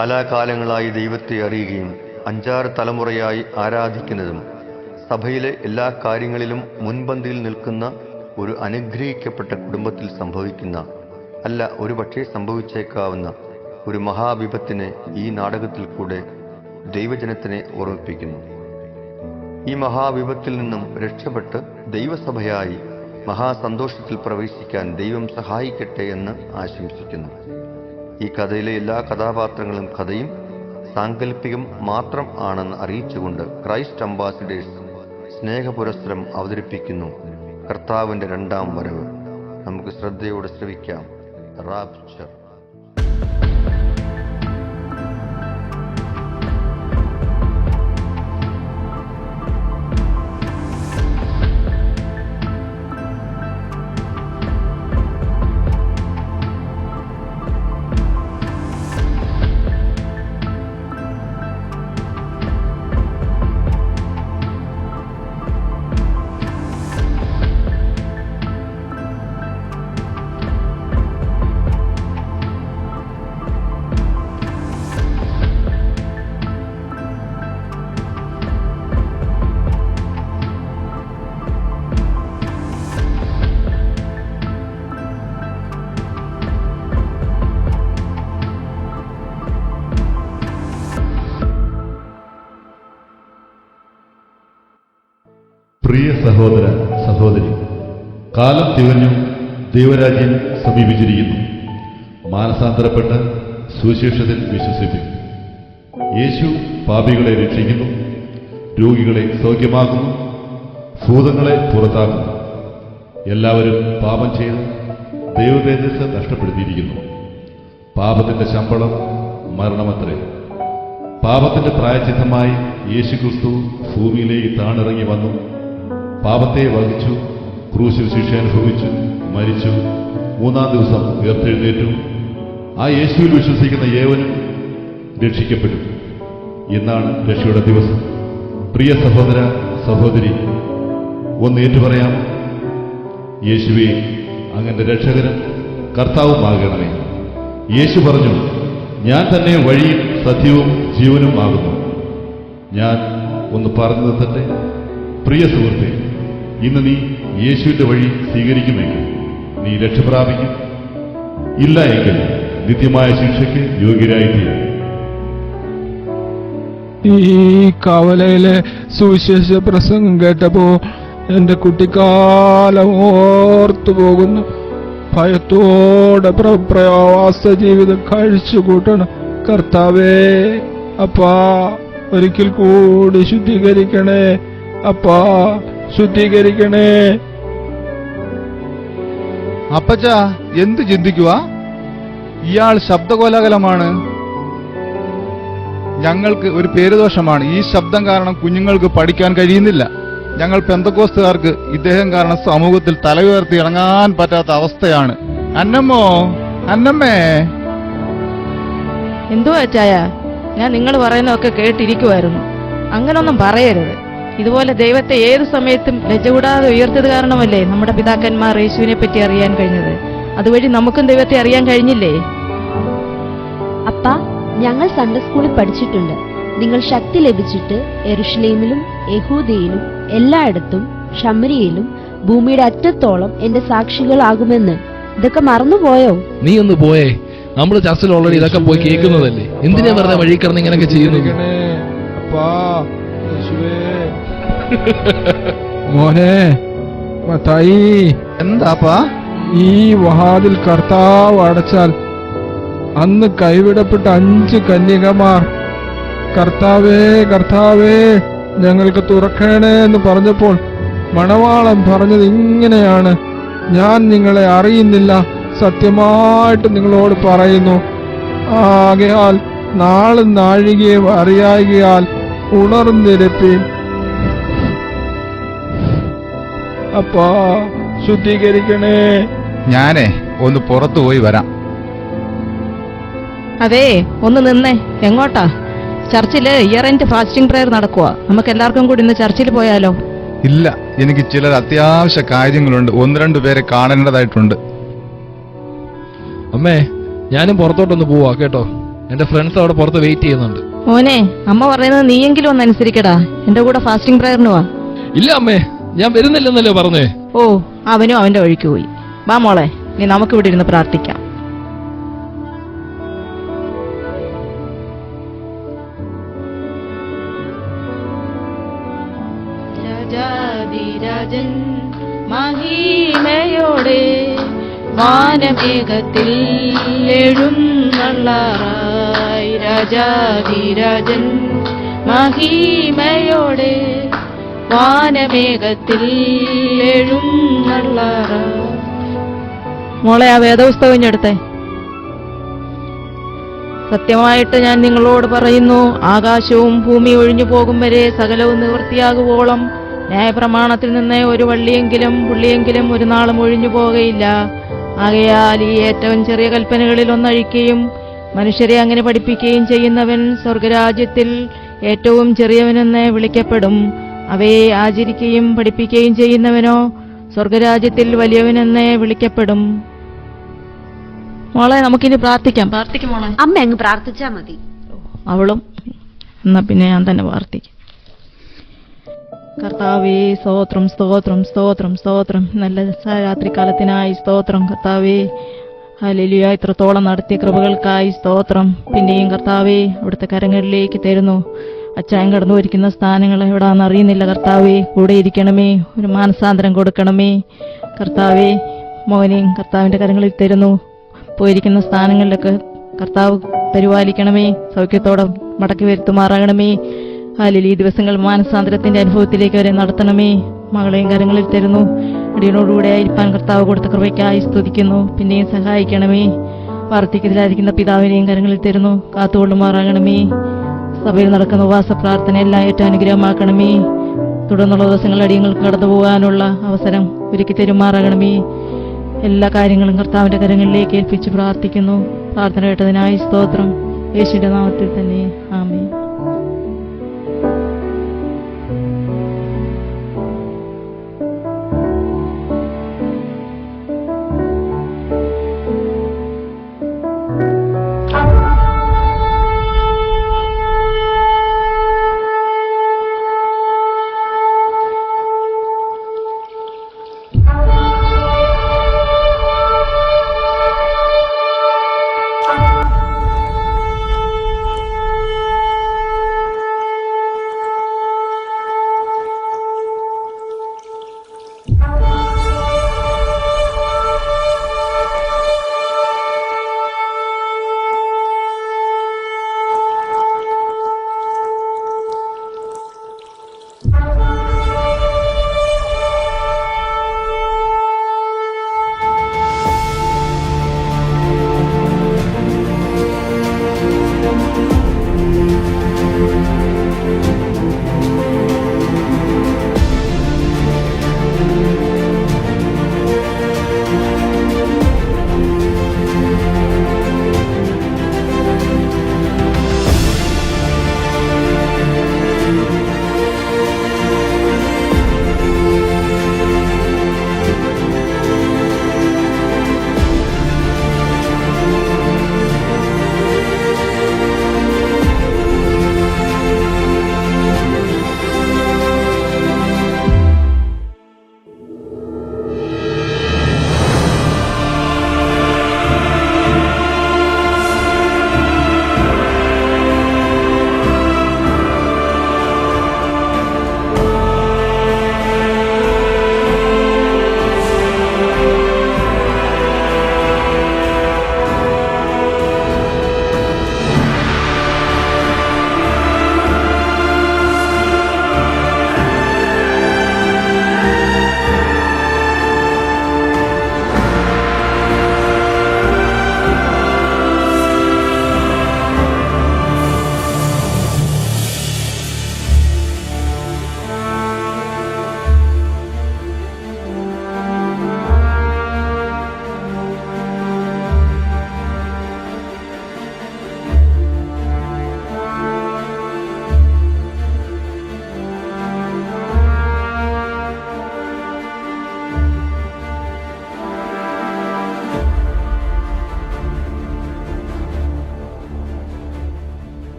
കാലാകാലങ്ങളായി ദൈവത്തെ അറിയുകയും 5-6 തലമുറയായി ആരാധിക്കുന്നതും സഭയിലെ എല്ലാ കാര്യങ്ങളിലും മുൻപന്തിയിൽ നിൽക്കുന്ന ഒരു അനുഗ്രഹിക്കപ്പെട്ട കുടുംബത്തിൽ സംഭവിക്കുന്ന, അല്ല ഒരുപക്ഷേ സംഭവിച്ചേക്കാവുന്ന ഒരു മഹാവിപത്തിനെ ഈ നാടകത്തിൽ കൂടെ ദൈവജനത്തിനെ ഓർമ്മിപ്പിക്കുന്നു. ഈ മഹാവിപത്തിൽ നിന്നും രക്ഷപ്പെട്ട് ദൈവസഭയായി മഹാസന്തോഷത്തിൽ പ്രവേശിക്കാൻ ദൈവം സഹായിക്കട്ടെ എന്ന് ആശംസിക്കുന്നു. ഈ കഥയിലെ എല്ലാ കഥാപാത്രങ്ങളും കഥയും സാങ്കല്പികം മാത്രം ആണെന്ന് അറിയിച്ചുകൊണ്ട് ക്രൈസ്റ്റ് അംബാസിഡേഴ്സ് സ്നേഹപുരസ്സരം അവതരിപ്പിക്കുന്നു കർത്താവിൻ്റെ 2ാം വരവ്. നമുക്ക് ശ്രദ്ധയോടെ ശ്രവിക്കാം. റാപ്ചർ. പ്രിയ സഹോദര സഹോദരി, കാലം തികഞ്ഞു, ദൈവരാജ്യം സമീപിച്ചിരിക്കുന്നു. മാനസാന്തരപ്പെട്ട് സുവിശേഷത്തിൽ വിശ്വസിപ്പിക്കും. യേശു പാപികളെ രക്ഷിക്കുന്നു, രോഗികളെ സൗഖ്യമാക്കുന്നു, ഭൂതങ്ങളെ പുറത്താക്കുന്നു. എല്ലാവരും പാപം ചെയ്ത് ദൈവതേജസ് നഷ്ടപ്പെടുത്തിയിരിക്കുന്നു. പാപത്തിന്റെ ശമ്പളം മരണമത്രേ. പാപത്തിന്റെ പ്രായശ്ചിത്തമായി യേശുക്രിസ്തു ഭൂമിയിലേക്ക് താണിറങ്ങി വന്നു, പാപത്തെ വഹിച്ചു, ക്രൂശിൽ ശിക്ഷ അനുഭവിച്ചു, മരിച്ചു, 3-ാം ദിവസം ഉയർത്തെഴുന്നേറ്റു. ആ യേശുവിൽ വിശ്വസിക്കുന്ന ഏവനും രക്ഷിക്കപ്പെടും. ഇന്നാണ് രക്ഷയുടെ ദിവസം. പ്രിയ സഹോദര സഹോദരി, ഒന്ന് ഏറ്റുപറയാം. യേശുവേ, അങ്ങന്റെ രക്ഷകനും കർത്താവുമാകണമേ. യേശു പറഞ്ഞു, ഞാൻ തന്നെ വഴിയും സത്യവും ജീവനും ആകുന്നു. ഞാൻ ഒന്ന് പറഞ്ഞു നിർത്തട്ടെ. പ്രിയ സുഹൃത്തെ, ഇന്ന് നീ യേശുവിന്റെ വഴി സ്വീകരിക്കുമെങ്കിൽ നീ രക്ഷപ്രാപിക്കും. ഇല്ല എങ്കിൽ നിത്യമായ ശിക്ഷയ്ക്ക് യോഗ്യരായിത്തീരും. ഈ കവലയിലെ സുവിശേഷ പ്രസംഗം കേട്ടപ്പോ എന്റെ കുട്ടിക്കാലം ഓർത്തു പോകുന്നു. ഭയത്തോടെ പ്രവാസ ജീവിതം കഴിച്ചുകൂട്ടണം. കർത്താവേ, അപ്പാ, ഒരിക്കൽ കൂടി ശുദ്ധീകരിക്കണേ. അപ്പാ, ശുദ്ധീകരിക്കണേ. അപ്പച്ച എന്ത് ചിന്തിക്കുക? ഇയാൾ ശബ്ദകോലാഹലമാണ്. ഞങ്ങൾക്ക് ഒരു പേരുദോഷമാണ്. ഈ ശബ്ദം കാരണം കുഞ്ഞുങ്ങൾക്ക് പഠിക്കാൻ കഴിയുന്നില്ല. ഞങ്ങൾ പെന്തക്കോസ്തുകാർക്ക് ഇദ്ദേഹം കാരണം സമൂഹത്തിൽ തലയുയർത്തി ഇറങ്ങാൻ പറ്റാത്ത അവസ്ഥയാണ്. അന്നമ്മോ, അന്നമ്മേ. എന്തോ അച്ചായ, ഞാൻ നിങ്ങൾ പറയുന്നതൊക്കെ കേട്ടിരിക്കുമായിരുന്നു. അങ്ങനൊന്നും പറയരുത്. ഇതുപോലെ ദൈവത്തെ ഏതു സമയത്തും ലജ്ജ കൂടാതെ ഉയർത്തത് കാരണമല്ലേ നമ്മുടെ പിതാക്കന്മാർ യേശുവിനെ പറ്റി അറിയാൻ കഴിഞ്ഞത്. അതുവഴി നമുക്കും ദൈവത്തെ അറിയാൻ കഴിഞ്ഞില്ലേ? അപ്പ, ഞങ്ങൾ സൺഡേ സ്കൂളിൽ പഠിച്ചിട്ടുണ്ട്. നിങ്ങൾ ശക്തി ലഭിച്ചിട്ട് യെരുശലേമിലും യഹൂദയിലും എല്ലായിടത്തും ശമരിയയിലും ഭൂമിയുടെ അറ്റത്തോളം എന്റെ സാക്ഷികളാകുമെന്ന്. ഇതൊക്കെ മറന്നുപോയോ? നീ ഒന്ന് പോയേ. നമ്മൾ ചർച്ചിൽ ഓൾറെഡി ഇതൊക്കെ പോയി കേൾക്കുന്നതല്ലേ. എന്തിനാ വെറുതെ വഴി കിടന്ന് ഇങ്ങനെയൊക്കെ ചെയ്യുന്നത്? മോനെ മത്തായി, എന്താപ്പാ? ഈ വാതിൽ കർത്താവ് അടച്ചാൽ അന്ന് കൈവിടപ്പെട്ട 5 കന്യകമാർ കർത്താവേ, കർത്താവേ, ഞങ്ങൾക്ക് തുറക്കണേ എന്ന് പറഞ്ഞപ്പോൾ മണവാളൻ പറഞ്ഞത് ഇങ്ങനെയാണ്: ഞാൻ നിങ്ങളെ അറിയുന്നില്ല, സത്യമായിട്ട് നിങ്ങളോട് പറയുന്നു. ആകയാൽ നാളും നാഴികയും അറിയായികയാൽ ഉണർന്നിരപ്പീൻ. അപ്പാ, ശുദ്ധീകരിക്കണേ. ഞാനേ ഒന്ന് പുറത്തു പോയി വരാം. അതേ, ഒന്ന് നിന്നേ. എങ്ങോട്ടാ? ചർച്ചില് ഇയർ എൻഡ് ഫാസ്റ്റിംഗ് പ്രയർ നടക്കുക. നമുക്ക് എല്ലാവർക്കും കൂടി ഇന്ന് ചർച്ചിൽ പോയാലോ? ഇല്ല, എനിക്ക് ചില അത്യാവശ്യ കാര്യങ്ങളുണ്ട്. 1-2 പേരെ കാണേണ്ടതായിട്ടുണ്ട്. അമ്മേ, ഞാനും പുറത്തോട്ടൊന്ന് പോവാ കേട്ടോ. എന്റെ ഫ്രണ്ട്സ് അവിടെ പുറത്ത് വെയിറ്റ് ചെയ്യുന്നുണ്ട്. മോനെ, അമ്മ പറയുന്നത് നീയെങ്കിലും ഒന്ന് അനുസരിക്കടാ. എന്റെ കൂടെ ഫാസ്റ്റിംഗ് പ്രയറിന് വാ. ഇല്ല അമ്മേ, ഞാൻ വരുന്നില്ലെന്നല്ലേ പറഞ്ഞേ. ഓ, അവനും അവന്റെ വഴിക്ക് പോയി. വാ മോളെ, നീ നമുക്കിവിടെ ഇരുന്ന് പ്രാർത്ഥിക്കാം. രാജാധിരാജൻ മഹിമയോടെ വാനമേഘത്തിൽ എഴുന്നള്ളാറായി. രാജാധിരാജൻ മഹിമയോടെ വാനമേഘത്തിൽ എഴുന്നള്ളാറായി. മോളെ, ആ വേദപുസ്തകം ഇഞ്ഞെടുത്തേ. സത്യമായിട്ട് ഞാൻ നിങ്ങളോട് പറയുന്നു, ആകാശവും ഭൂമി ഒഴിഞ്ഞു പോകും വരെ സകലവും നിവൃത്തിയാകുവോളം ന്യായപ്രമാണത്തിൽ നിന്ന് ഒരു വള്ളിയെങ്കിലും പുള്ളിയെങ്കിലും ഒരു നാളും ഒഴിഞ്ഞു പോകുകയില്ല. ആകയാൽ ഈ ഏറ്റവും ചെറിയ കൽപ്പനകളിൽ ഒന്നഴിക്കുകയും മനുഷ്യരെ അങ്ങനെ പഠിപ്പിക്കുകയും ചെയ്യുന്നവൻ സ്വർഗരാജ്യത്തിൽ ഏറ്റവും ചെറിയവനെന്ന് വിളിക്കപ്പെടും. അവയെ ആചരിക്കുകയും പഠിപ്പിക്കുകയും ചെയ്യുന്നവനോ സ്വർഗരാജ്യത്തിൽ വലിയവനെന്ന് വിളിക്കപ്പെടും. മോളെ, നമുക്കിനി പ്രാർത്ഥിക്കാം. പ്രാർത്ഥിക്കും മോളെ. അമ്മ അങ്ങ് പ്രാർത്ഥിച്ചാ മതി. അവളും എന്നാ പിന്നെ ഞാൻ തന്നെ പ്രാർത്ഥിക്കും. കർത്താവേ, സ്തോത്രം സ്തോത്രം സ്തോത്രം സ്തോത്രം. നല്ല രാത്രികാലത്തിനായി സ്തോത്രം കർത്താവേ. ഹല്ലേലൂയ. ഇത്രത്തോളം നടത്തിയ കൃപകൾക്കായി സ്തോത്രം. പിന്നെയും കർത്താവേ, അവിടുത്തെ കരങ്ങളിലേക്ക് തരുന്നു. അച്ചായൻ കടന്നു വരിക്കുന്ന സ്ഥാനങ്ങൾ എവിടാന്ന് അറിയുന്നില്ല കർത്താവേ. കൂടെ ഇരിക്കണമേ, ഒരു മാനസാന്തരം കൊടുക്കണമേ കർത്താവേ. മോനെയും കർത്താവിന്റെ കരങ്ങളിൽ തരുന്നു. പോയിരിക്കുന്ന സ്ഥാനങ്ങളിലൊക്കെ കർത്താവ് പരിപാലിക്കണമേ, സൗഖ്യത്തോടെ മടക്കി വരുത്തുമാറാകണമേ. ഹാലേലൂയ. ഈ ദിവസങ്ങൾ മാനസാന്തരത്തിന്റെ അനുഭവത്തിലേക്ക് വരെ നടത്തണമേ. മകളെയും കരങ്ങളിൽ തരുന്നു. അടിയനോടുകൂടെ ആയിരിക്കാൻ കർത്താവ് കൊടുത്ത കൃപയ്ക്കായി സ്തുതിക്കുന്നു. പിന്നെയും സഹായിക്കണമേ. വാർദ്ധക്യത്തിലായിരിക്കുന്ന പിതാവിനെയും കരങ്ങളിൽ തരുന്നു. കാത്തുകൊള്ളുമാറാകണമേ. സഭയിൽ നടക്കുന്ന ഉപവാസ പ്രാർത്ഥന എല്ലാം ഏറ്റവും അനുഗ്രഹമാക്കണമേ. തുടർന്നുള്ള ദിവസങ്ങൾ അടിയങ്ങൾക്ക് കടന്നു പോകാനുള്ള അവസരം ഒരുക്കി തരുമാറാകണമേ. എല്ലാ കാര്യങ്ങളും കർത്താവിന്റെ കരങ്ങളിലേക്ക് ഏൽപ്പിച്ച് പ്രാർത്ഥിക്കുന്നു. പ്രാർത്ഥന കേട്ടതിനായി സ്തോത്രം. യേശുവിന്റെ നാമത്തിൽ തന്നെ ആമേൻ.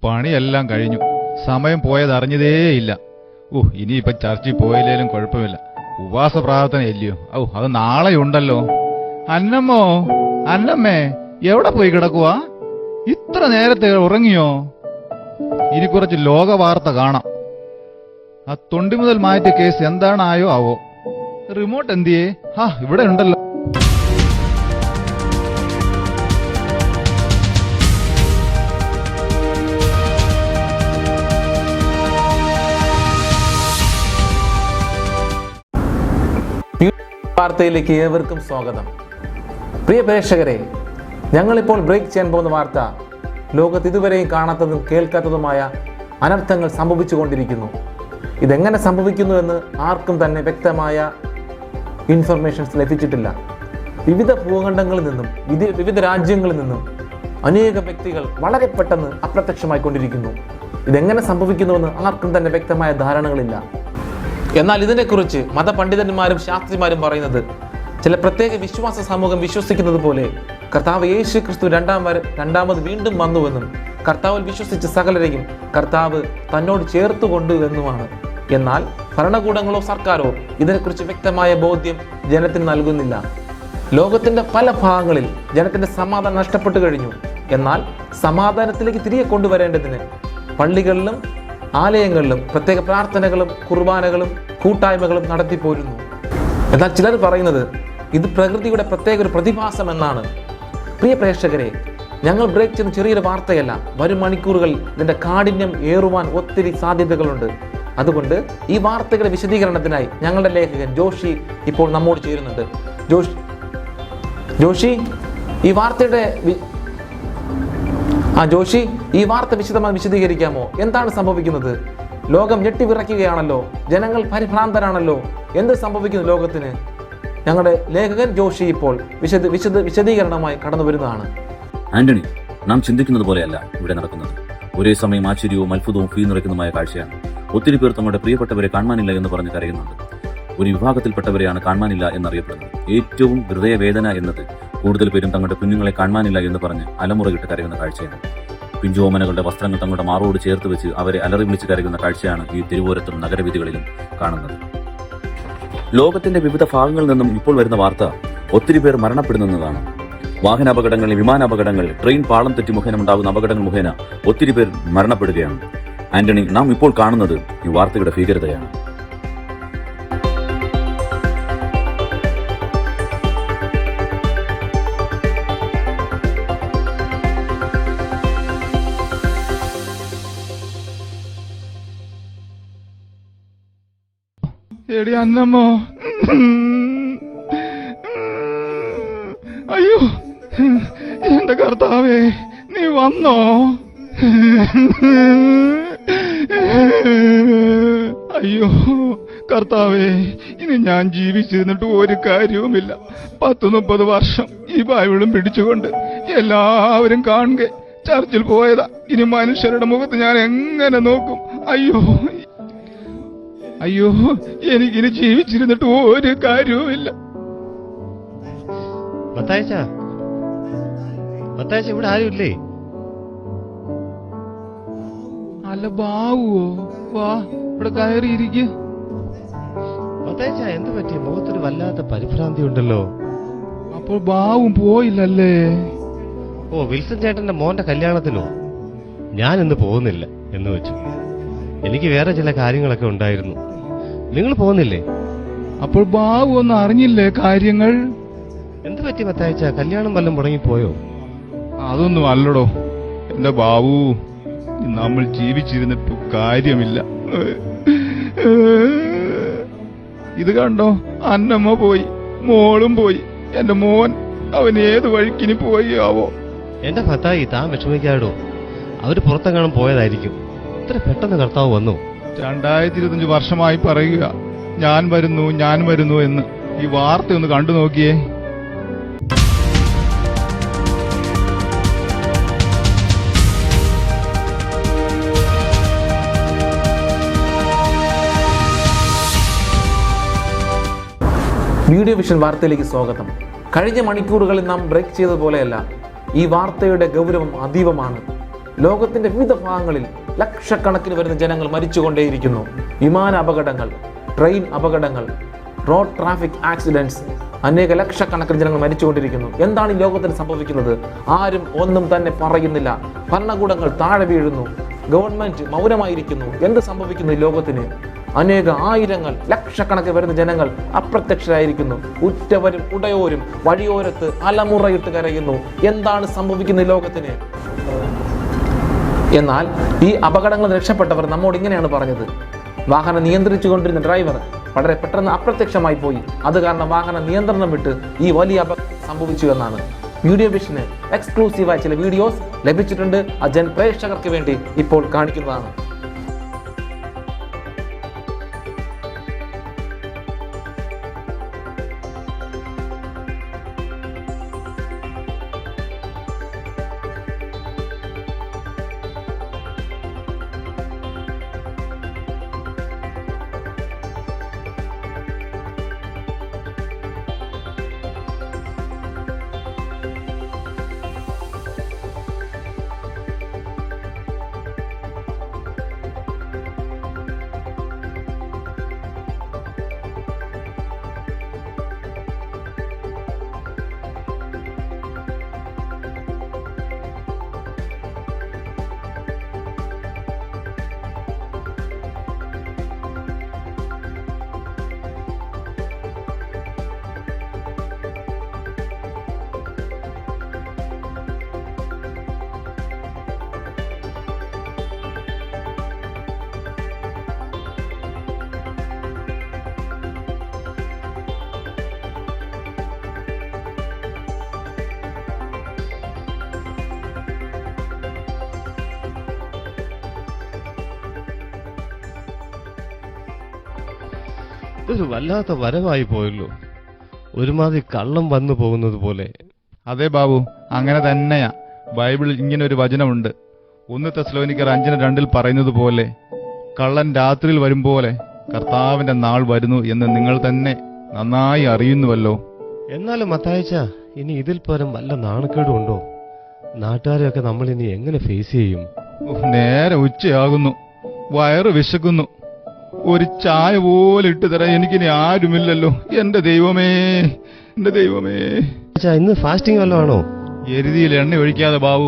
പണിയെല്ലാം കഴിഞ്ഞു. സമയം പോയത് അറിഞ്ഞതേയില്ല. ഇനിയിപ്പൊ ചർച്ചിൽ പോയില്ലേലും കുഴപ്പമില്ല. ഉപവാസ പ്രാർത്ഥനയല്ലയോ? അത് നാളെ ഉണ്ടല്ലോ. അന്നമ്മേ എവിടെ പോയി കിടക്കുവാ? ഇത്ര നേരത്തെ ഉറങ്ങിയോ? ഇനി കുറച്ച് ലോക വാർത്ത കാണാം. ആ തൊണ്ടി മുതൽ മാറ്റിയ കേസ് എന്താണായോ ആവോ? റിമോട്ട് എന്തിയേ? ഇവിടെ ഉണ്ടല്ലോ. വാർത്തയിലേക്ക് ഏവർക്കും സ്വാഗതം. പ്രിയ പ്രേക്ഷകരെ, ഞങ്ങളിപ്പോൾ ബ്രേക്ക് ചെയ്യാൻ പോകുന്ന വാർത്ത ലോകത്ത് ഇതുവരെയും കാണാത്തതും കേൾക്കാത്തതുമായ അനർത്ഥങ്ങൾ സംഭവിച്ചുകൊണ്ടിരിക്കുന്നു. ഇതെങ്ങനെ സംഭവിക്കുന്നു എന്ന് ആർക്കും തന്നെ വ്യക്തമായ ഇൻഫർമേഷൻസ് ലഭിച്ചിട്ടില്ല. വിവിധ ഭൂഖണ്ഡങ്ങളിൽ നിന്നും വിവിധ രാജ്യങ്ങളിൽ നിന്നും അനേകം വ്യക്തികൾ വളരെ പെട്ടെന്ന് അപ്രത്യക്ഷമായിക്കൊണ്ടിരിക്കുന്നു. ഇതെങ്ങനെ സംഭവിക്കുന്നുവെന്ന് ആർക്കും തന്നെ വ്യക്തമായ ധാരണകളില്ല. എന്നാൽ ഇതിനെക്കുറിച്ച് മതപണ്ഡിതന്മാരും ശാസ്ത്രിമാരും പറയുന്നത് ചില പ്രത്യേക വിശ്വാസ സമൂഹം വിശ്വസിക്കുന്നത് പോലെ കർത്താവ് യേശു ക്രിസ്തു രണ്ടാമത് വീണ്ടും വന്നുവെന്നും കർത്താവിൽ വിശ്വസിച്ച സകലരെയും കർത്താവ് തന്നോട് ചേർത്തുകൊണ്ടു എന്നുമാണ്. എന്നാൽ ഭരണകൂടങ്ങളോ സർക്കാരോ ഇതിനെക്കുറിച്ച് വ്യക്തമായ ബോധ്യം ജനത്തിന് നൽകുന്നില്ല. ലോകത്തിന്റെ പല ഭാഗങ്ങളിൽ ജനത്തിന്റെ സമാധാനം നഷ്ടപ്പെട്ടു കഴിഞ്ഞു. എന്നാൽ സമാധാനത്തിലേക്ക് തിരികെ കൊണ്ടുവരേണ്ടതിന് പള്ളികളിലും ആലയങ്ങളിലും പ്രത്യേക പ്രാർത്ഥനകളും കുർബാനകളും കൂട്ടായ്മകളും നടത്തിപ്പോരുന്നു. എന്നാൽ ചിലർ പറയുന്നത് ഇത് പ്രകൃതിയുടെ പ്രത്യേക ഒരു പ്രതിഭാസം എന്നാണ്. പ്രിയ പ്രേക്ഷകരെ, ഞങ്ങൾ ബ്രേക്ക് ചെയ്യുന്ന ചെറിയൊരു വാർത്തയല്ല. വരും മണിക്കൂറുകളിൽ ഇതിന്റെ കാഠിന്യം ഏറുവാൻ ഒത്തിരി സാധ്യതകളുണ്ട്. അതുകൊണ്ട് ഈ വാർത്തകളുടെ വിശദീകരണത്തിനായി ഞങ്ങളുടെ ലേഖകൻ ജോഷി ഇപ്പോൾ നമ്മോട് ചേരുന്നുണ്ട്. ജോഷി ഈ വാർത്തയുടെ ജോഷി ഈ വാർത്ത വിശദമായി വിശദീകരിക്കാമോ? എന്താണ് സംഭവിക്കുന്നത്? ലോകം ഞെട്ടിവിറയ്ക്കുകയാണല്ലോ, ജനങ്ങൾ പരിഭ്രാന്തരാണല്ലോ. എന്ത് സംഭവിക്കുന്നു ലോകത്തിന്? ഞങ്ങളുടെ ലേഖകൻ ജോഷി ഇപ്പോൾ വിശദീകരണമായി കടന്നു വരുന്നതാണ്. ആന്റണി, നാം ചിന്തിക്കുന്നത് പോലെയല്ല ഇവിടെ നടക്കുന്നത്. ഒരേ സമയം ആശ്ചര്യവും അത്ഭുതവും ഫീ നിറയ്ക്കുന്നതുമായ കാഴ്ചയാണ്. ഒത്തിരി പേർ തങ്ങളുടെ പ്രിയപ്പെട്ടവരെ കാണാനില്ല എന്ന് പറഞ്ഞ് കരയുന്നുണ്ട്. ഒരു വിഭാഗത്തിൽപ്പെട്ടവരെയാണ് കാണാനില്ല എന്നറിയപ്പെടുന്നത്. ഏറ്റവും ഹൃദയവേദന എന്നത് കൂടുതൽ പേരും തങ്ങളുടെ കുഞ്ഞുങ്ങളെ കാണാനില്ല എന്ന് പറഞ്ഞ് അലമുറയിട്ട് കരയുന്ന കാഴ്ചയാണ്. പിഞ്ചോമനകളുടെ വസ്ത്രങ്ങൾ തങ്ങളുടെ മാറോട് ചേർത്ത് വെച്ച് അവരെ അലറി വിളിച്ച് കരയുന്ന കാഴ്ചയാണ് ഈ തെരുവോരത്തും നഗരവീഥികളിലും കാണുന്നത്. ലോകത്തിന്റെ വിവിധ ഭാഗങ്ങളിൽ നിന്നും ഇപ്പോൾ വരുന്ന വാർത്ത ഒത്തിരി പേർ മരണപ്പെടുന്നതാണ്. വാഹനാപകടങ്ങൾ, വിമാനാപകടങ്ങൾ, ട്രെയിൻ പാളം തെറ്റി മുഖേന ഉണ്ടാകുന്ന അപകടങ്ങൾ മുഖേന ഒത്തിരി പേർ മരണപ്പെടുകയാണ്. ആന്റണി, നാം ഇപ്പോൾ കാണുന്നത് ഈ വാർത്തയുടെ ഭീകരതയാണ്. എടി അന്നമ്മോ, അയ്യോ എന്റെ കർത്താവേ, നീ വന്നോ? അയ്യോ കർത്താവേ, ഇനി ഞാൻ ജീവിച്ചിരുന്നിട്ട് ഒരു കാര്യവുമില്ല. 10-30 വർഷം ഈ ബൈബിളും പിടിച്ചുകൊണ്ട് എല്ലാവരും കാണുക ചർച്ചിൽ പോയതാ. ഇനി മനുഷ്യരുടെ മുഖത്ത് ഞാൻ എങ്ങനെ നോക്കും? അയ്യോ എനിക്കിനി ജീവിച്ചിരുന്നിട്ട് ഒരു കാര്യവുമില്ല. മത്തായിച്ച, ഇവിടെ ആരുമില്ലേ? അല്ല ബാവുവോ? വാ, ഇവിടെ കയറിയിരിക്കുക. മത്തായിച്ച, എന്ത് പറ്റി? മുഖത്തൊരു വല്ലാത്ത പരിഭ്രാന്തി ഉണ്ടല്ലോ. അപ്പോൾ ബാവും പോയില്ലല്ലേ? വിൽസൺ ചേട്ടന്റെ മോന്റെ കല്യാണത്തിനോ? ഞാൻ ഇന്ന് പോകുന്നില്ല എന്ന് വെച്ചു. എനിക്ക് വേറെ ചില കാര്യങ്ങളൊക്കെ ഉണ്ടായിരുന്നു. നിങ്ങൾ പോകുന്നില്ലേ? അപ്പോൾ ബാവു ഒന്നും അറിഞ്ഞില്ലേ കാര്യങ്ങൾ? എന്ത് പറ്റി മത്തായിച്ച? കല്യാണം വല്ലതും മുടങ്ങിപ്പോയോ? അതൊന്നും അല്ലടോ എന്റെ ബാവു, നമ്മൾ ജീവിച്ചിരുന്നിട്ട് കാര്യമില്ല. ഇത് കണ്ടോ, അന്നമ്മ പോയി, മോളും പോയി. എന്റെ മോൻ, അവൻ ഏത് വഴിക്കിനി പോയി ആവോ? എന്റെ ഭർത്തായി, താൻ വിഷമിക്കാടോ. അവര് പുറത്തെങ്ങാനും പോയതായിരിക്കും. ഇത്ര പെട്ടെന്ന് കർത്താവ് വന്നു? 2025 വർഷമായി പറയുക ഞാൻ വരുന്നു എന്ന്. ഈ വാർത്ത ഒന്ന് കണ്ടു നോക്കിയേ. വീഡിയോ വിഷൻ വാർത്തയിലേക്ക് സ്വാഗതം. കഴിഞ്ഞ മണിക്കൂറുകളിൽ നാം ബ്രേക്ക് ചെയ്തതുപോലെയല്ല, ഈ വാർത്തയുടെ ഗൗരവം അതീവമാണ്. ലോകത്തിന്റെ വിവിധ ഭാഗങ്ങളിൽ ലക്ഷക്കണക്കിന് വരുന്ന ജനങ്ങൾ മരിച്ചുകൊണ്ടേയിരിക്കുന്നു. വിമാന അപകടങ്ങൾ, ട്രെയിൻ അപകടങ്ങൾ, റോഡ് ട്രാഫിക് ആക്സിഡന്റ്സ്, അനേക ലക്ഷക്കണക്കിന് ജനങ്ങൾ മരിച്ചുകൊണ്ടിരിക്കുന്നു. എന്താണ് ഈ ലോകത്തിൽ സംഭവിക്കുന്നത്? ആരും ഒന്നും തന്നെ പറയുന്നില്ല. ഭരണകൂടങ്ങൾ താഴെ വീഴുന്നു, ഗവൺമെന്റ് മൗനമായിരിക്കുന്നു. എന്ത് സംഭവിക്കുന്നു ഈ ലോകത്തിന്? അനേക ആയിരങ്ങൾ ലക്ഷക്കണക്കിന് വരുന്ന ജനങ്ങൾ അപ്രത്യക്ഷരായിരിക്കുന്നു. ഉറ്റവരും ഉടയോരും വഴിയോരത്ത് അലമുറയിട്ട് കരയുന്നു. എന്താണ് സംഭവിക്കുന്നത് ഈ ലോകത്തിന്? എന്നാൽ ഈ അപകടങ്ങൾ രക്ഷപ്പെട്ടവർ നമ്മോട് ഇങ്ങനെയാണ് പറഞ്ഞത്. വാഹനം നിയന്ത്രിച്ചു കൊണ്ടിരുന്ന ഡ്രൈവർ വളരെ പെട്ടെന്ന് അപ്രത്യക്ഷമായി പോയി. അത് കാരണം വാഹനം നിയന്ത്രണം വിട്ട് ഈ വലിയ അപകടം സംഭവിച്ചു എന്നാണ്. വീഡിയോ വിഷന് എക്സ്ക്ലൂസീവായ ചില വീഡിയോസ് ലഭിച്ചിട്ടുണ്ട്. അത് പ്രേക്ഷകർക്ക് വേണ്ടി ഇപ്പോൾ കാണിക്കുന്നതാണ്. ഇതൊരു വല്ലാത്ത വരവായി പോയല്ലോ. ഒരുമാതിരി കള്ളം വന്നു പോകുന്നത് പോലെ. അതെ ബാബു, അങ്ങനെ തന്നെയാ. ബൈബിളിൽ ഇങ്ങനെ ഒരു വചനമുണ്ട്. 1 തെസ്സലോനിക്കർ 5:2 പറയുന്നത് പോലെ, കള്ളൻ രാത്രിയിൽ വരും പോലെ കർത്താവിന്റെ നാൾ വരുന്നു എന്ന് നിങ്ങൾ തന്നെ നന്നായി അറിയുന്നുവല്ലോ. എന്നാലും മത്തായിച്ച, ഇനി ഇതിൽ പരം വല്ല നാണക്കേടും ഉണ്ടോ? നാട്ടുകാരെയൊക്കെ നമ്മൾ ഇനി എങ്ങനെ ഫേസ് ചെയ്യും? നേരെ ഉച്ചയാകുന്നു, വയറ് വിശക്കുന്നു. ഒരു ചായ പോലെ ഇട്ട് തരാൻ എനിക്കിനി ആരുമില്ലല്ലോ. എന്റെ ദൈവമേ, എന്റെ ദൈവമേ. ഇന്ന് ഫാസ്റ്റിംഗ് വല്ലതും ആണോ? എരുതിയിൽ എണ്ണ ഒഴിക്കാതെ ബാബു,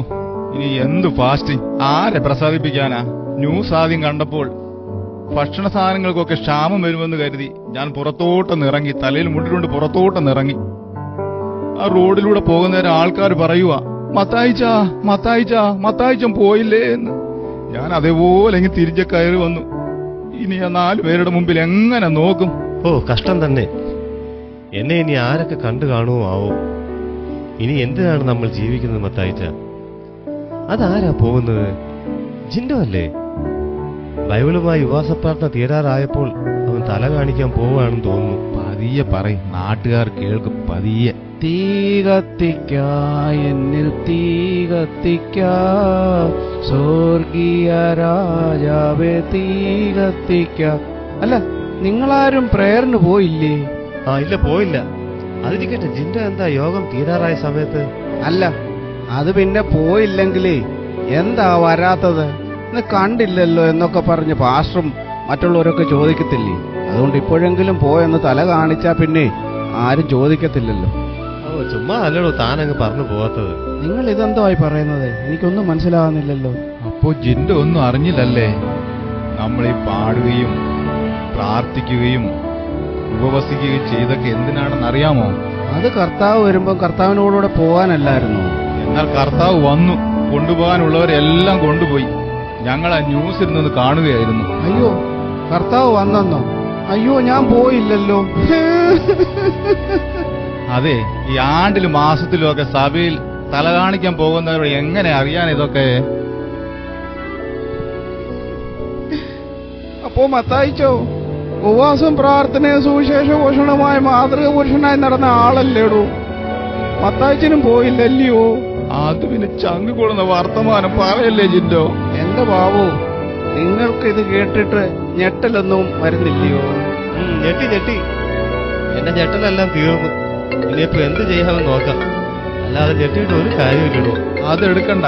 ഇനി എന്ത് ഫാസ്റ്റിംഗ്? ആരെ പ്രസാദിപ്പിക്കാനാ? ന്യൂസ് ആദ്യം കണ്ടപ്പോൾ ഭക്ഷണ സാധനങ്ങൾക്കൊക്കെ ക്ഷാമം വരുമെന്ന് കരുതി ഞാൻ പുറത്തോട്ടൊന്ന് ഇറങ്ങി, തലയിൽ മുണ്ടിട്ടുണ്ട് പുറത്തോട്ടൊന്ന് ഇറങ്ങി. ആ റോഡിലൂടെ പോകുന്നേരം ആൾക്കാർ പറയുക, മത്തായിച്ച പോയില്ലേ എന്ന്. ഞാൻ അതേപോലെ എങ്കിൽ തിരിച്ച് കയറി വന്നു. ഇനി ആ 4 പേരുടെ മുമ്പിൽ എങ്ങനെ നോക്കും? ഓ, കഷ്ടം തന്നെ. എന്നെ ഇനി ആരൊക്കെ കണ്ടു കാണുമോ ആവോ? ഇനി എന്തിനാണ് നമ്മൾ ജീവിക്കുന്നത് മത്തായിച്ച? അതാരാ പോകുന്നത്? ജിൻഡോ അല്ലേ? ബൈബിളുമായി ഉപവാസപ്രാർത്ഥന തീരാറായപ്പോൾ അവൻ തല കാണിക്കാൻ പോവുകയാണെന്ന് തോന്നുന്നു. പതിയെ പറയും, നാട്ടുകാർ കേൾക്കും. പതിയെ. തീ കത്തിക്കാ, എന്നിൽ തീ കത്തിക്കാ, സ്വർഗീയ രാജാവേ തീ കത്തിക്കാ. അല്ല, നിങ്ങളാരും പ്രേയറിന് പോയില്ലേ? ഇല്ല, പോയില്ല. അതിരിക്കട്ടെ, ജിൻഡോ എന്താ യോഗം തീരാറായ സമയത്ത്? അല്ല, അത് പിന്നെ പോയില്ലെങ്കിലേ എന്താ വരാത്തത്? ഇന്ന് കണ്ടില്ലല്ലോ എന്നൊക്കെ പറഞ്ഞ് പാസ്റ്ററും മറ്റുള്ളവരൊക്കെ ചോദിക്കത്തില്ലേ? അതുകൊണ്ട് ഇപ്പോഴെങ്കിലും പോയെന്ന് തല കാണിച്ചാ പിന്നെ ആരും ചോദിക്കത്തില്ലല്ലോ. ചുമ്മാ അല്ലടോ താനങ്ങ് പറഞ്ഞു പോകാത്തത്. നിങ്ങൾ ഇതെന്തോ ആയി പറയുന്നത്? എനിക്കൊന്നും മനസ്സിലാവുന്നില്ലല്ലോ. അപ്പോ ജിൻഡോ ഒന്നും അറിഞ്ഞില്ലല്ലേ? നമ്മൾ ഈ പാടുകയും പ്രാർത്ഥിക്കുകയും ഉപവസിക്കുകയും ചെയ്തൊക്കെ എന്തിനാണെന്ന് അറിയാമോ? അത് കർത്താവ് വരുമ്പോ കർത്താവിനോടുകൂടെ പോകാനല്ലായിരുന്നു. എന്നാൽ കർത്താവ് വന്നു, കൊണ്ടുപോകാനുള്ളവരെല്ലാം കൊണ്ടുപോയി. ഞങ്ങൾ ആ ന്യൂസിൽ നിന്ന് കാണുകയായിരുന്നു. അയ്യോ, കർത്താവ് വന്നെന്നോ? അയ്യോ, ഞാൻ പോയില്ലല്ലോ. അതെ, ഈ ആണ്ടിലും മാസത്തിലും ഒക്കെ സഭയിൽ തല കാണിക്കാൻ പോകുന്നവർ എങ്ങനെ അറിയാൻ ഇതൊക്കെ? അപ്പോ മത്തായിച്ചോ ഉപവാസം പ്രാർത്ഥനയും സുവിശേഷ പോഷണമായ മാതൃക പുരുഷനായി നടന്ന ആളല്ലേടൂ? മത്തായിച്ചനും പോയില്ലല്ലയോ? അത് പിന്നെ ചങ്ക് കൊള്ളുന്ന വർത്തമാനം പറയല്ലേ ജിൻഡോ. എന്റെ ബാബു, നിങ്ങൾക്ക് ഇത് കേട്ടിട്ട് ഞെട്ടലൊന്നും വരുന്നില്ലയോ? ഞെട്ടി. എന്റെ ഞെട്ടലെല്ലാം തീർന്നു. ഇനിയിപ്പോ എന്ത് ചെയ്യാമെന്ന് നോക്കാം. അല്ലാതെ ഞെട്ടിയിട്ട് ഒരു കാര്യമില്ലടോ. അതെടുക്കണ്ട.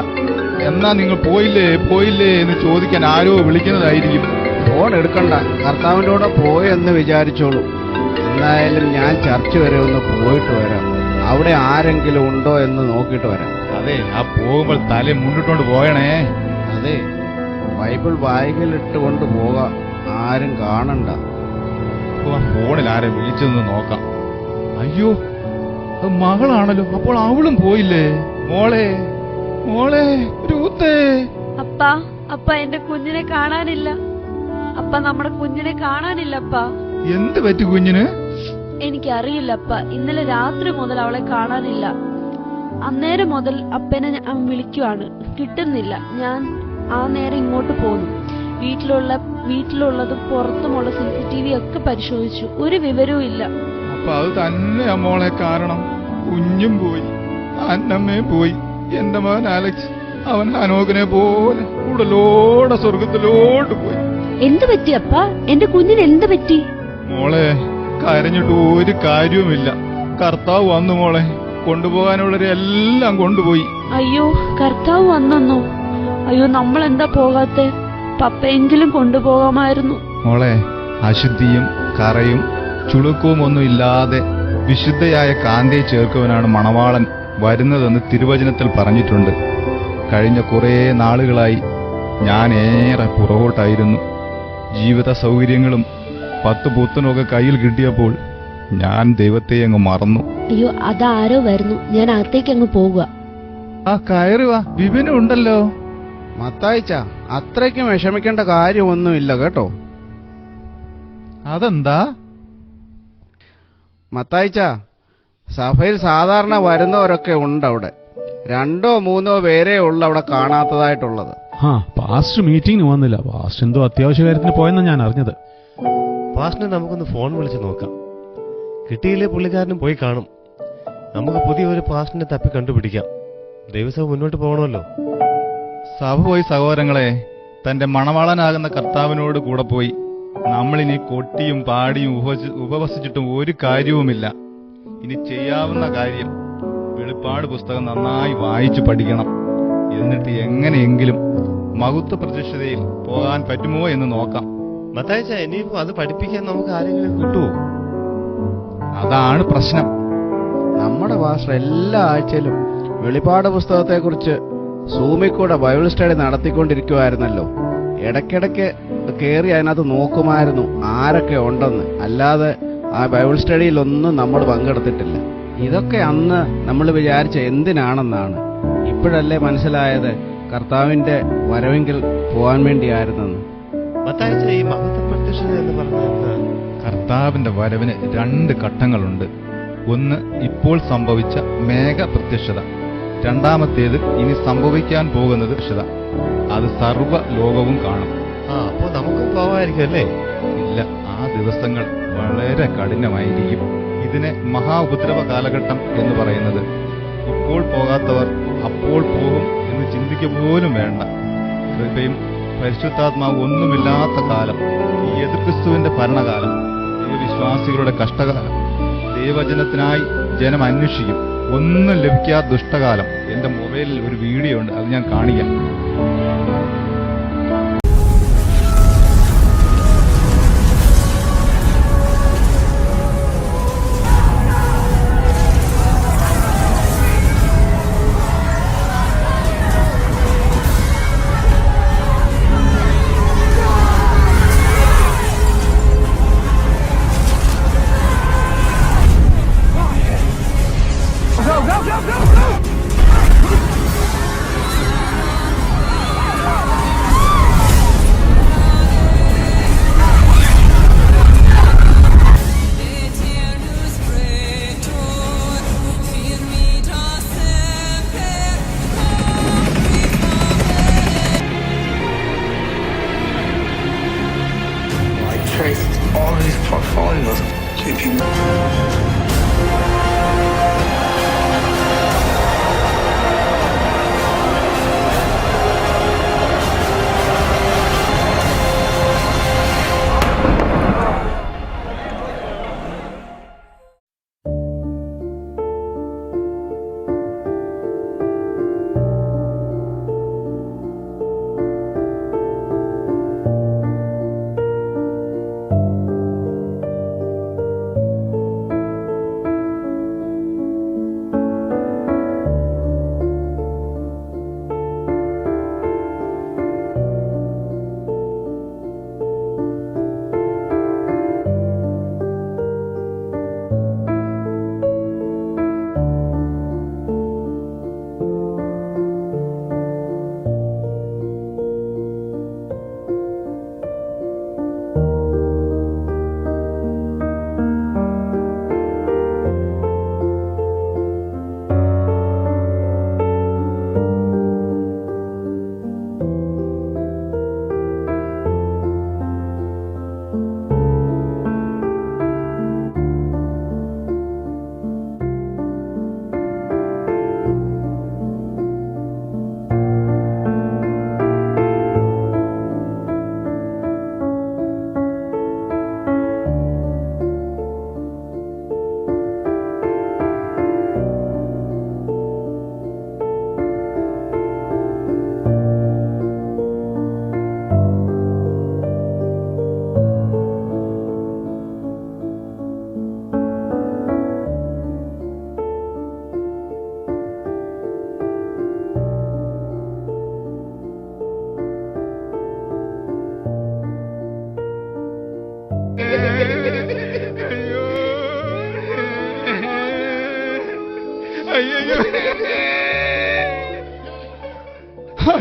എന്നാ നിങ്ങൾ പോയില്ലേ പോയില്ലേ എന്ന് ചോദിക്കാൻ ആരോ വിളിക്കുന്നതായിരിക്കും. ഫോൺ എടുക്കണ്ട, കർത്താവിൻ്റെ കൂടെ പോയെന്ന് വിചാരിച്ചോളൂ. എന്തായാലും ഞാൻ ചർച്ച് വരെ ഒന്ന് പോയിട്ട് വരാം. അവിടെ ആരെങ്കിലും ഉണ്ടോ എന്ന് നോക്കിയിട്ട് വരാം. അതെ, ആ പോകുമ്പോൾ തല മുന്നിട്ടോണ്ട് പോയണേ. അതെ, ബൈബിൾ ബാഗിലിട്ടുകൊണ്ട് പോകാം, ആരും കാണണ്ട. ഫോണിൽ ആരെ വിളിച്ചെന്ന് നോക്കാം. അയ്യോ, അത് മകളാണല്ലോ. അപ്പോൾ അവളും പോയില്ലേ? മോളെ മോളെ രൂത്തേ. അപ്പാ, അപ്പ എന്റെ കുഞ്ഞിനെ കാണാനില്ല. അപ്പ നമ്മുടെ കുഞ്ഞിനെ കാണാനില്ല അപ്പാ. എന്ത് പറ്റി കുഞ്ഞിന്? എനിക്കറിയില്ല അപ്പ. ഇന്നലെ രാത്രി മുതൽ അവളെ കാണാനില്ല. അന്നേരം മുതൽ അപ്പനെ ഞാൻ വിളിക്കുവാണ്, കിട്ടുന്നില്ല. ഞാൻ ആ നേരം ഇങ്ങോട്ട് പോന്നു. വീട്ടിലുള്ളതും പുറത്തുമുള്ള CCTV ഒക്കെ പരിശോധിച്ചു, ഒരു വിവരവും ഇല്ല. അപ്പൊ അത് തന്നെയാ മോളെ കാരണം. കുഞ്ഞും പോയി, അന്നമ്മയും പോയി. എന്റെ മകൻ അലക്സ്, അവൻ ഹനോക്കിനെ പോലെ ഉടലോടെ സ്വർഗത്തിലോട്ട് പോയി. എന്ത് പറ്റി അപ്പ? എന്റെ കുഞ്ഞിന് എന്ത് പറ്റി? മോളെ, കരഞ്ഞിട്ട് ഒരു കാര്യവുമില്ല. കർത്താവ് വന്നു മോളെ. കൊണ്ടുപോകാനുള്ളവരെല്ലാം കൊണ്ടുപോയി. അയ്യോ, കർത്താവ് വന്നെന്നോ? അയ്യോ, നമ്മൾ എന്താ പോകാത്തെ? പപ്പയെങ്കിലും കൊണ്ടുപോകാമായിരുന്നു. മോളെ, അശുദ്ധിയും കറയും ചുളുക്കവും ഒന്നും ഇല്ലാതെ വിശുദ്ധയായ കാന്തയെ ചേർക്കുവാനാണ് മണവാളൻ വരുന്നതെന്ന് തിരുവചനത്തിൽ പറഞ്ഞിട്ടുണ്ട്. കഴിഞ്ഞ കുറേ നാളുകളായി ഞാൻ ഏറെ പുറകോട്ടായിരുന്നു. ജീവിത സൗകര്യങ്ങളും 10 പുത്തനൊക്കെ കയ്യിൽ കിട്ടിയപ്പോൾ ഞാൻ ദൈവത്തെ അങ്ങ് മറന്നു. അയ്യോ, അതാരോ വരുന്നു. ഞാൻ അകത്തേക്ക് അങ്ങ് പോകുക. ആ കയറി വാ, വിപിനും ഉണ്ടല്ലോ. മത്തായിച്ച, അത്രയ്ക്കും വിഷമിക്കേണ്ട കാര്യമൊന്നുമില്ല കേട്ടോ. അതെന്താ? മത്തായിച്ച, സഭയിൽ സാധാരണ വരുന്നവരൊക്കെ ഉണ്ട് അവിടെ. 2 or 3 പേരേ ഉള്ളു അവിടെ കാണാത്തതായിട്ടുള്ളത്. പാസ്റ്റർ മീറ്റിംഗിന് വന്നില്ല. പാസ്റ്റർ എന്തോ അത്യാവശ്യ കാര്യത്തിന് പോയെന്നാണ് ഞാൻ അറിഞ്ഞത്. പാസ്റ്ററിനെ നമുക്കൊന്ന് ഫോൺ വിളിച്ച് നോക്കാം. കിട്ടിയില്ലേ പുള്ളിക്കാരനും പോയി കാണും. നമുക്ക് പുതിയൊരു പാസ്റ്ററിനെ തപ്പി കണ്ടുപിടിക്കാം. ദൈവസഭ മുന്നോട്ട് പോകണമല്ലോ. സഭ പോയി സഹോദരങ്ങളെ, തന്റെ മണവാളനാകുന്ന കർത്താവിനോട് കൂടെ പോയി. നമ്മളിനി കൊട്ടിയും പാടിയും ഉപവസിച്ചിട്ടും ഒരു കാര്യവുമില്ല. ഇനി ചെയ്യാവുന്ന കാര്യം വെളിപ്പാട് പുസ്തകം നന്നായി വായിച്ചു പഠിക്കണം. എന്നിട്ട് എങ്ങനെയെങ്കിലും മഹത്വ പ്രത്യക്ഷതയിൽ പോകാൻ പറ്റുമോ എന്ന് നോക്കാം. മത്തായിച്ച, ഇനിയിപ്പോ അത് പഠിപ്പിക്കാൻ നമുക്ക് ആരെങ്കിലും കിട്ടുമോ? അതാണ് പ്രശ്നം. നമ്മുടെ പാസ്റ്റർ എല്ലാ ആഴ്ചയിലും വെളിപ്പാട് പുസ്തകത്തെക്കുറിച്ച് സൂമിൽ കൂടെ ബൈബിൾ സ്റ്റഡി നടത്തിക്കൊണ്ടിരിക്കുമായിരുന്നല്ലോ. ഇടയ്ക്കിടയ്ക്ക് കയറി അതിനകത്ത് നോക്കുമായിരുന്നു ആരൊക്കെ ഉണ്ടെന്ന്. അല്ലാതെ ആ ബൈബിൾ സ്റ്റഡിയിലൊന്നും നമ്മൾ പങ്കെടുത്തിട്ടില്ല. ഇതൊക്കെ അന്ന് നമ്മൾ വിചാരിച്ച എന്തിനാണെന്നാണ്. ഇപ്പോഴല്ലേ മനസ്സിലായത് കർത്താവിന്റെ വരവെങ്കിൽ പോകാൻ വേണ്ടിയായിരുന്നെന്ന്. മത്തായിച്ച, ഈ മഹത്വ പ്രത്യക്ഷത എന്ന് പറഞ്ഞാൽ കർത്താവിന്റെ വരവിന് 2 ഘട്ടങ്ങളുണ്ട്. ഒന്ന് ഇപ്പോൾ സംഭവിച്ച മേഘ പ്രത്യക്ഷത, രണ്ടാമത്തേത് ഇനി സംഭവിക്കാൻ പോകുന്നത് പ്രത്യക്ഷത. അത് സർവ്വ ലോകവും കാണും. അപ്പോ നമുക്കും പോവായിരിക്കും അല്ലേ? ഇല്ല, ആ ദിവസങ്ങൾ വളരെ കഠിനമായിരിക്കും. ഇതിനെ മഹാ ഉപദ്രവ കാലഘട്ടം എന്ന് പറയുന്നത്. ഇപ്പോൾ പോകാത്തവർ അപ്പോൾ പോകും എന്ന് ചിന്തിക്കുക പോലും വേണ്ട. കൃപയും പരിശുദ്ധാത്മാവ് ഒന്നുമില്ലാത്ത കാലം, ഈ എതിർക്രിസ്തുവിന്റെ ഭരണകാലം, വിശ്വാസികളുടെ കഷ്ടകാലം, ദൈവജനത്തിനായി ജനം അന്വേഷിക്കും. ഒന്നും ലഭിക്കാത്ത ദുഷ്ടകാലം. എന്റെ മൊബൈലിൽ ഒരു വീഡിയോ ഉണ്ട്, അത് ഞാൻ കാണിക്കാം. All these portfolios,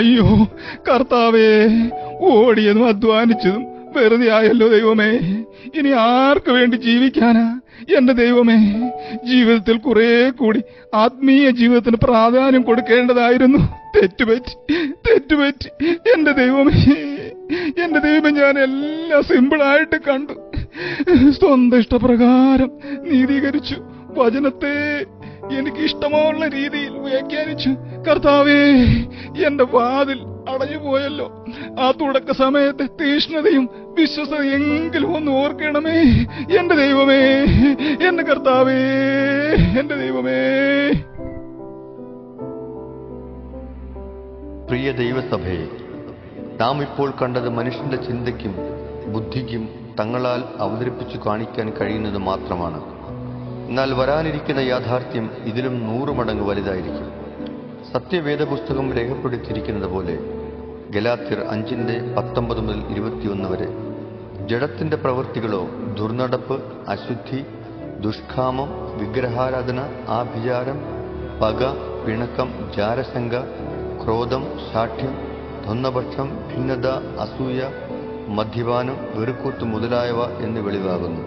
അയ്യോ കർത്താവേ, ഓടിയതും അധ്വാനിച്ചതും വെറുതെ ആയല്ലോ ദൈവമേ. ഇനി ആർക്ക് വേണ്ടി ജീവിക്കാനാ എന്റെ ദൈവമേ? ജീവിതത്തിൽ കുറെ കൂടി ആത്മീയ ജീവിതത്തിന് പ്രാധാന്യം കൊടുക്കേണ്ടതായിരുന്നു. തെറ്റുപറ്റി എന്റെ ദൈവമേ, ഞാൻ എല്ലാം സിമ്പിളായിട്ട് കണ്ടു. സ്വന്തം ഇഷ്ടപ്രകാരം നീതീകരിച്ചു. വചനത്തെ എനിക്ക് ഇഷ്ടമുള്ള രീതിയിൽ വ്യാഖ്യാനിച്ചു. കർത്താവേ, എന്റെ വാതിൽ അടഞ്ഞുപോയല്ലോ. ആ തുടക്ക സമയത്തെ തീഷ്ണതയും വിശ്വസതയെങ്കിലും ഒന്ന് ഓർക്കണമേ എന്റെ ദൈവമേ, എന്റെ കർത്താവേ, എന്റെ ദൈവമേ. പ്രിയ ദൈവസഭയെ, നാം ഇപ്പോൾ കണ്ടത് മനുഷ്യന്റെ ചിന്തയ്ക്കും ബുദ്ധിക്കും തങ്ങളാൽ അവതരിപ്പിച്ചു കാണിക്കാൻ കഴിയുന്നത് മാത്രമാണ്. എന്നാൽ വരാനിരിക്കുന്ന യാഥാർത്ഥ്യം ഇതിലും 100 മടങ്ങ് വലുതായിരിക്കും. സത്യവേദ പുസ്തകം രേഖപ്പെടുത്തിയിരിക്കുന്നത് പോലെ ഗലാത്യർ 5:19 മുതൽ 21 വരെ ജഡത്തിന്റെ പ്രവൃത്തികളോ ദുർനടപ്പ്, അശുദ്ധി, ദുഷ്കാമം, വിഗ്രഹാരാധന, ആഭിചാരം, പക, പിണക്കം, ജാരശങ്ക, ക്രോധം, ശാഠ്യം, ധൊന്നപക്ഷം, ഭിന്നത, അസൂയ, മദ്യപാനം, വെറുക്കൂത്ത് മുതലായവ എന്ന് വെളിവാകുന്നു.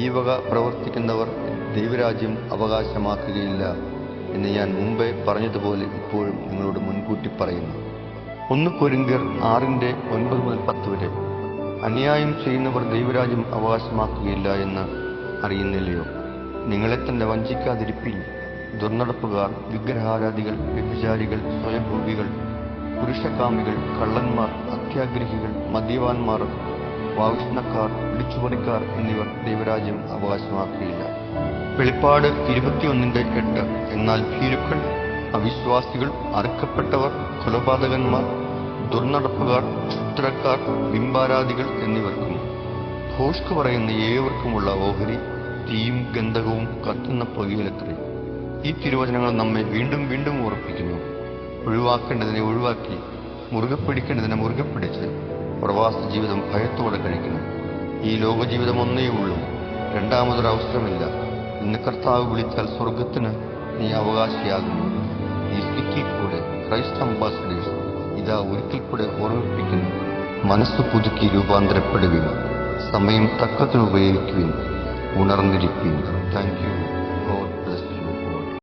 ഈ വക പ്രവർത്തിക്കുന്നവർ ദൈവരാജ്യം അവകാശമാക്കുകയില്ല എന്ന് ഞാൻ മുമ്പേ പറഞ്ഞതുപോലെ ഇപ്പോഴും നിങ്ങളോട് മുൻകൂട്ടി പറയുന്നു. 1 കൊരിന്ത്യർ 6:9 മുതൽ 10 വരെ അന്യായം ചെയ്യുന്നവർ ദൈവരാജ്യം അവകാശമാക്കുകയില്ല എന്ന് അറിയുന്നില്ലയോ? നിങ്ങളെ തന്നെ വഞ്ചിക്കാതിരിപ്പിൻ. ദുർനടപ്പുകാർ, വിഗ്രഹാരാധികൾ, വ്യഭിചാരികൾ, സ്വയംഭോഗികൾ, പുരുഷകാമികൾ, കള്ളന്മാർ, അത്യാഗ്രഹികൾ, മദ്യപാന്മാർ, വാവിഷ്ണക്കാർ, പിടിച്ചുപറിക്കാർ എന്നിവർ ദൈവരാജ്യം അവകാശമാക്കുകയില്ല. വെളിപ്പാട് 21:8. എന്നാൽ ഭീരുക്കൾ, അവിശ്വാസികൾ, അറുക്കപ്പെട്ടവർ, കൊലപാതകന്മാർ, ദുർനടപ്പുകാർ, ക്ഷുദ്രക്കാർ, ബിംബാരാധികൾ എന്നിവർക്കും ഭോഷ്ക് പറയുന്ന ഏവർക്കുമുള്ള ഓഹരി തീയും ഗന്ധകവും കത്തുന്ന പുകയിലത്രേ. ഈ തിരുവചനങ്ങൾ നമ്മെ വീണ്ടും വീണ്ടും ഓർപ്പിക്കുന്നു. ഒഴിവാക്കേണ്ടതിനെ ഒഴിവാക്കി, മുറുകെ പിടിക്കേണ്ടതിനെ മുറുകെ പിടിച്ച് പ്രവാസ ജീവിതം ഭയത്തോടെ കഴിക്കണം. ഈ ലോകജീവിതം ഒന്നേ ഉള്ളൂ, രണ്ടാമതൊരവസരമില്ല. ഇന്ന് കർത്താവ് വിളിച്ചാൽ സ്വർഗത്തിന് നീ അവകാശിയാകുന്നു. ഈ സ്റ്റിക്കിൽ കൂടെ ക്രൈസ്റ്റ് അംബാസഡേഴ്സ് ഇതാ ഒരിക്കൽ കൂടെ ഓർമ്മിപ്പിക്കുന്നു. മനസ്സ് പുതുക്കി രൂപാന്തരപ്പെടുകയും സമയം തക്കത്തിന് ഉപയോഗിക്കുകയും ഉണർന്നിരിക്കുകയും. Thank you.